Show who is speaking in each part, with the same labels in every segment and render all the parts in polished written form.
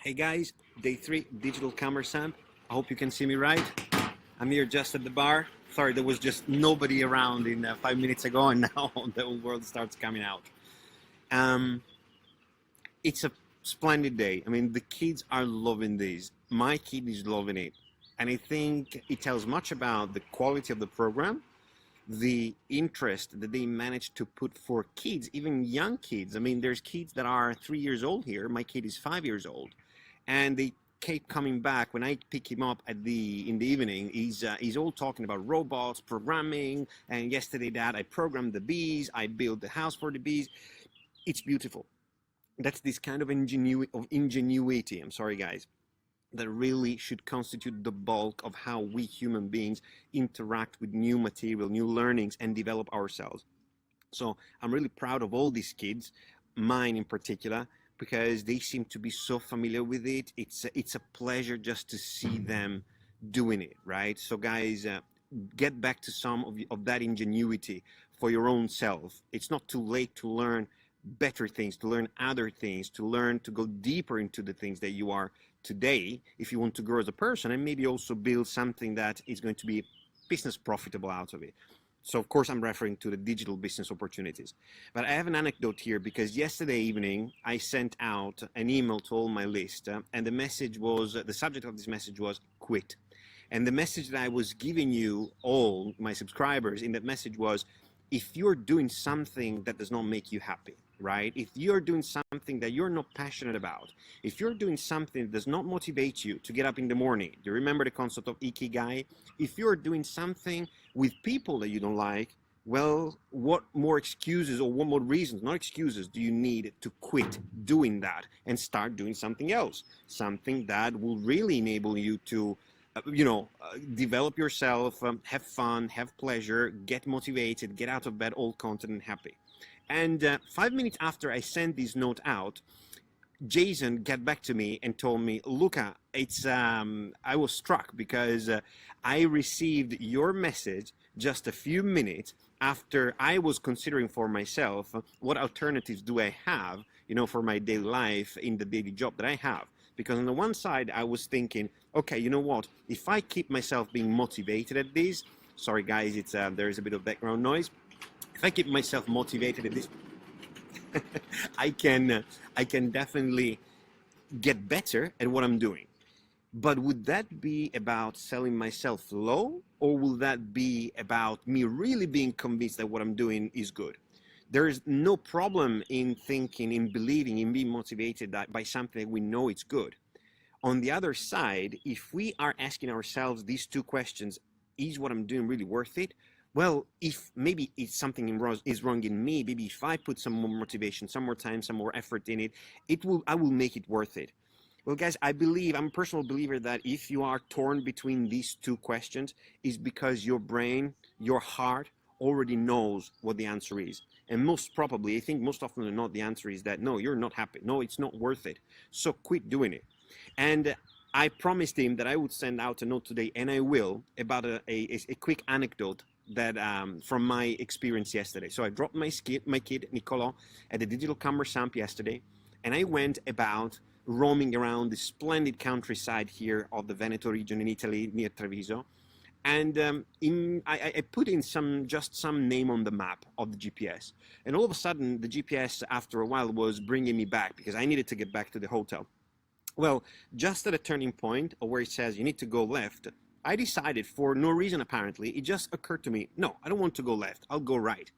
Speaker 1: Hey guys, day three, Digital Commerce Amp. I hope you can see me right. I'm here just at the bar. Sorry, there was just nobody around in 5 minutes ago, and now the whole world starts coming out. Um, it's a splendid day. I mean, the kids are loving this. My kid is loving it. And I think it tells much about the quality of the program, the interest that they managed to put for kids, even young kids. I mean, there's kids that are 3 years old here. My kid is 5 years old, and they keep coming back. When I pick him up in the evening, he's all talking about robots, programming. And yesterday, Dad, I programmed the bees. I built the house for the bees. It's beautiful. That's this kind of ingenuity. I'm sorry, guys, that really should constitute the bulk of how we human beings interact with new material, new learnings, and develop ourselves. So I'm really proud of all these kids, mine in particular, because they seem to be so familiar with it. It's a pleasure just to see them doing it, right? So guys, get back to some of that ingenuity for your own self. It's not too late to learn better things, to learn other things, to learn to go deeper into the things that you are today if you want to grow as a person, and maybe also build something that is going to be business profitable out of it. So of course I'm referring to the digital business opportunities. But I have an anecdote here because yesterday evening I sent out an email to all my list, and the subject of this message was quit. And the message that I was giving you all my subscribers in that message was, if you're doing something that does not make you happy, right? If you're doing something that you're not passionate about, if you're doing something that does not motivate you to get up in the morning, do you remember the concept of Ikigai? If you're doing something with people that you don't like, well, what more excuses or what more reasons, not excuses, do you need to quit doing that and start doing something else? Something that will really enable you to develop yourself, have fun, have pleasure, get motivated, get out of bed all content and happy. And 5 minutes after I sent this note out, Jason got back to me and told me, Luca, I was struck because I received your message just a few minutes after I was considering for myself what alternatives do I have, for my daily life in the daily job that I have. Because on the one side, I was thinking, okay, you know what? If I keep myself being motivated at this, sorry guys, there is a bit of background noise. If I keep myself motivated at this, I can definitely get better at what I'm doing. But would that be about selling myself low, or will that be about me really being convinced that what I'm doing is good? There is no problem in thinking, in believing, in being motivated by something that we know it's good. On the other side, if we are asking ourselves these two questions, is what I'm doing really worth it? Well, if maybe it's something is wrong in me, maybe if I put some more motivation, some more time, some more effort in it, I will make it worth it. Well, guys, I'm a personal believer that if you are torn between these two questions, is because your brain, your heart already knows what the answer is. And most probably, I think most often than not, the answer is that no, you're not happy. No, it's not worth it. So quit doing it. And I promised him that I would send out a note today, and I will, about a quick anecdote that from my experience yesterday. So I dropped my kid Niccolo at the Digital Commerce Amp yesterday, and I went about roaming around the splendid countryside here of the Veneto region in Italy near Treviso. And I put in some name on the map of the GPS. And all of a sudden, the GPS, after a while, was bringing me back because I needed to get back to the hotel. Well, just at a turning point where it says you need to go left, I decided, for no reason apparently, it just occurred to me, no, I don't want to go left, I'll go right.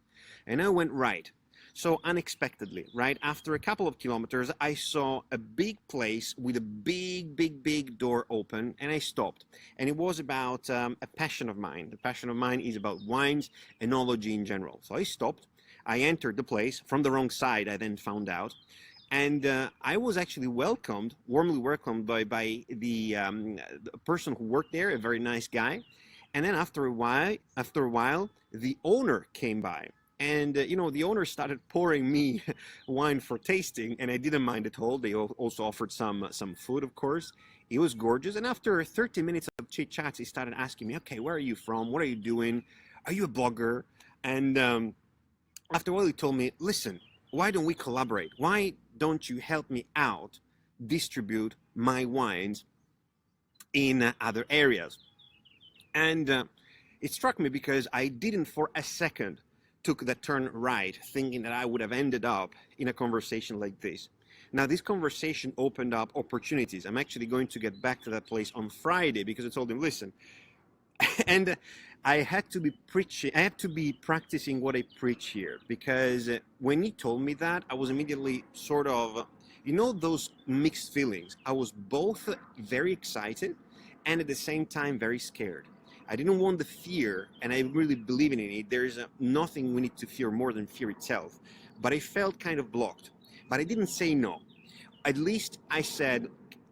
Speaker 1: And I went right. So unexpectedly, right after a couple of kilometers, I saw a big place with a big door open, and I stopped. And it was about a passion of mine. The passion of mine is about wines, enology in general. So I stopped. I entered the place from the wrong side, I then found out. And I was actually warmly welcomed by the person who worked there, a very nice guy. And then after a while, the owner came by. And, the owner started pouring me wine for tasting, and I didn't mind at all. They also offered some food, of course. It was gorgeous. And after 30 minutes of chit-chat, he started asking me, okay, where are you from? What are you doing? Are you a blogger? And after a while, he told me, listen, why don't we collaborate? Why don't you help me out distribute my wines in other areas. And it struck me because I didn't for a second took that turn right, thinking that I would have ended up in a conversation like this. Now, this conversation opened up opportunities. I'm actually going to get back to that place on Friday because I told him, listen, and I had to be preaching, I had to be practicing what I preach here, because when he told me that, I was immediately sort of, those mixed feelings. I was both very excited and at the same time very scared. I didn't want the fear, and I really believe in it. There's nothing we need to fear more than fear itself. But I felt kind of blocked. But I didn't say no. At least I said,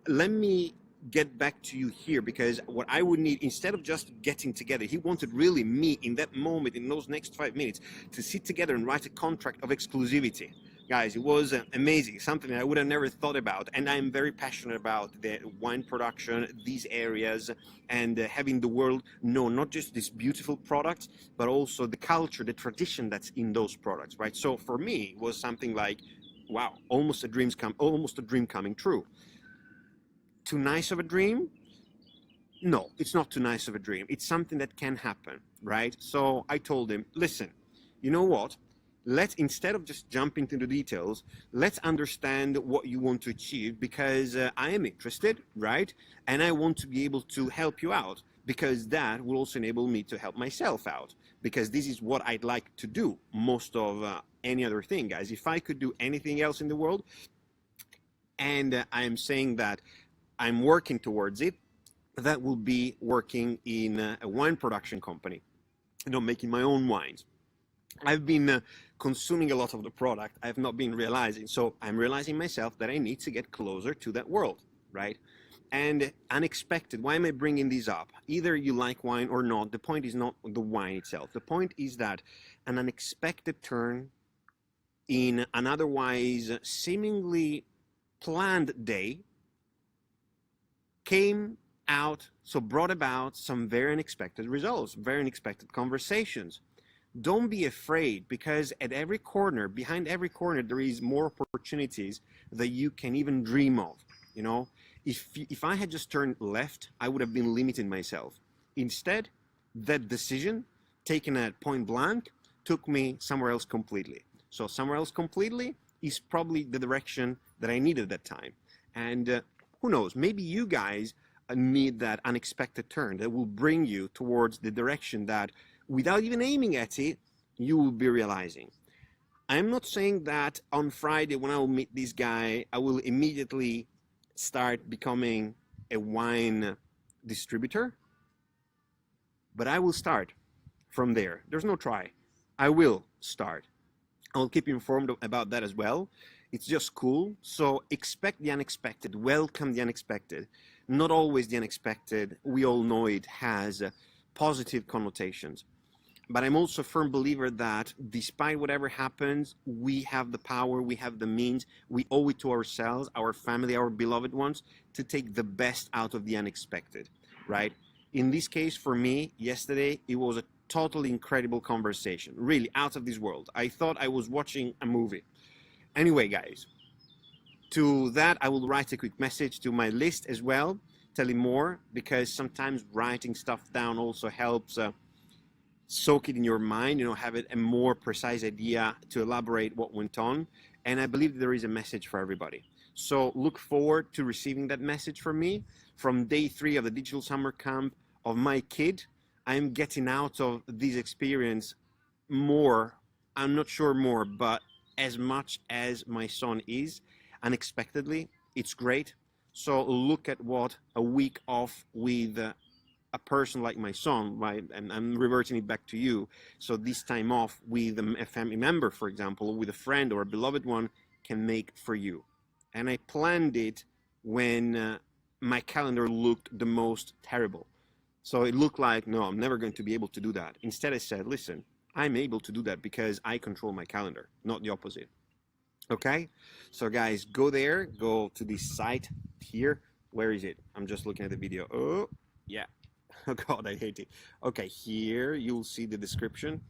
Speaker 1: let me get back to you here, because what I would need, instead of just getting together, he wanted really me in that moment, in those next 5 minutes, to sit together and write a contract of exclusivity. Guys, it was amazing, something that I would have never thought about. And I'm very passionate about the wine production, these areas, and having the world know not just these beautiful products, but also the culture, the tradition that's in those products, right? So for me, it was something like, wow, almost a dream coming true. Too nice of a dream? No, it's not too nice of a dream. It's something that can happen, right? So I told him, listen, you know what? Instead of just jumping into the details, let's understand what you want to achieve, because I am interested, right? And I want to be able to help you out, because that will also enable me to help myself out, because this is what I'd like to do most of any other thing, guys. If I could do anything else in the world, and I'm saying that I'm working towards it, that will be working in a wine production company, making my own wines. I've been consuming a lot of the product. I've not been realizing. So I'm realizing myself that I need to get closer to that world, right? And unexpected. Why am I bringing these up? Either you like wine or not. The point is not the wine itself. The point is that an unexpected turn in an otherwise seemingly planned day brought about some very unexpected results, very unexpected conversations. Don't be afraid, because at every corner, behind every corner, there is more opportunities that you can even dream of. If I had just turned left, I would have been limiting myself. Instead, that decision taken at point blank took me somewhere else completely. So somewhere else completely is probably the direction that I needed at that time. And who knows, maybe you guys need that unexpected turn that will bring you towards the direction that, without even aiming at it, you will be realizing. I'm not saying that on Friday, when I will meet this guy, I will immediately start becoming a wine distributor, but I will start from there. There's no try. I will start. I'll keep you informed about that as well. It's just cool. So expect the unexpected, welcome the unexpected. Not always the unexpected. We all know it has positive connotations. But I'm also a firm believer that despite whatever happens, we have the power, we have the means, we owe it to ourselves, our family, our beloved ones, to take the best out of the unexpected, right? In this case, for me, yesterday, it was a totally incredible conversation, really out of this world. I thought I was watching a movie. Anyway, guys, to that, I will write a quick message to my list as well, telling more, because sometimes writing stuff down also helps soak it in your mind, have it a more precise idea to elaborate what went on. And I believe there is a message for everybody. So look forward to receiving that message from me. From day 3 of the digital summer camp of my kid, I'm getting out of this experience more, I'm not sure more, but as much as my son is, unexpectedly. It's great. So look at what a week off with a person like my son, right? And I'm reverting it back to you. So this time off with a family member, for example, or with a friend or a beloved one, can make for you. And I planned it when my calendar looked the most terrible. So it looked like, no, I'm never going to be able to do that. Instead, I said, listen, I'm able to do that because I control my calendar, not the opposite. Okay? So guys, go there, go to this site here. Where is it? I'm just looking at the video. Oh, yeah. Oh God, I hate it. Okay, here you'll see the description,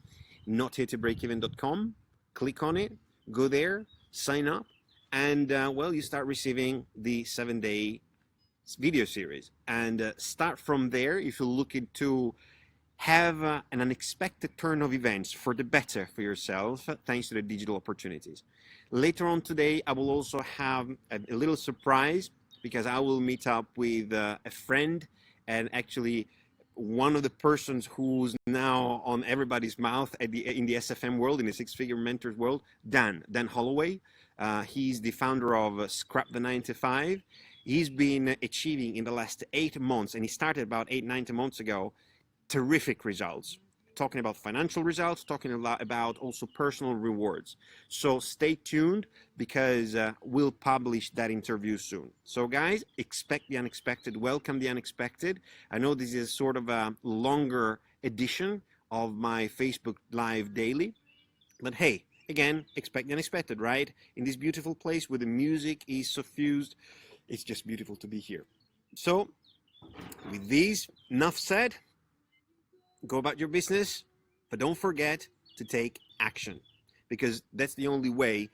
Speaker 1: notyettobreakeven.com. Click on it, go there, sign up, and well, you start receiving the 7-day video series, and start from there. If you're looking to have an unexpected turn of events for the better for yourself, thanks to the digital opportunities. Later on today, I will also have a little surprise, because I will meet up with a friend, and actually one of the persons who's now on everybody's mouth in the SFM world, in the six-figure mentors world, Dan Holloway. He's the founder of Scrap the 9 to 5. He's been achieving in the last 8 months, and he started about 8-9 months ago, terrific results. Talking about financial results, talking a lot about also personal rewards. So stay tuned, because we'll publish that interview soon. So guys, expect the unexpected, welcome the unexpected. I know this is sort of a longer edition of my Facebook Live daily, but hey, again, expect the unexpected, right? In this beautiful place where the music is suffused, it's just beautiful to be here. So with these, enough said. Go about your business, but don't forget to take action, because that's the only way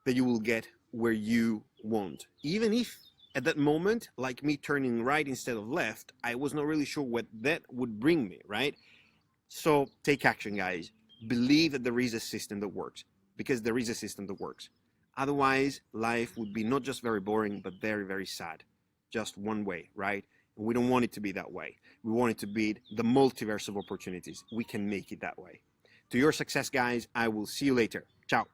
Speaker 1: that you will get where you want. Even if at that moment, like me turning right instead of left, I was not really sure what that would bring me, right? So take action, guys. Believe that there is a system that works, because there is a system that works. Otherwise, life would be not just very boring, but very, very sad. Just one way, right? We don't want it to be that way. We want it to be the multiverse of opportunities. We can make it that way. To your success, guys. I will see you later. Ciao.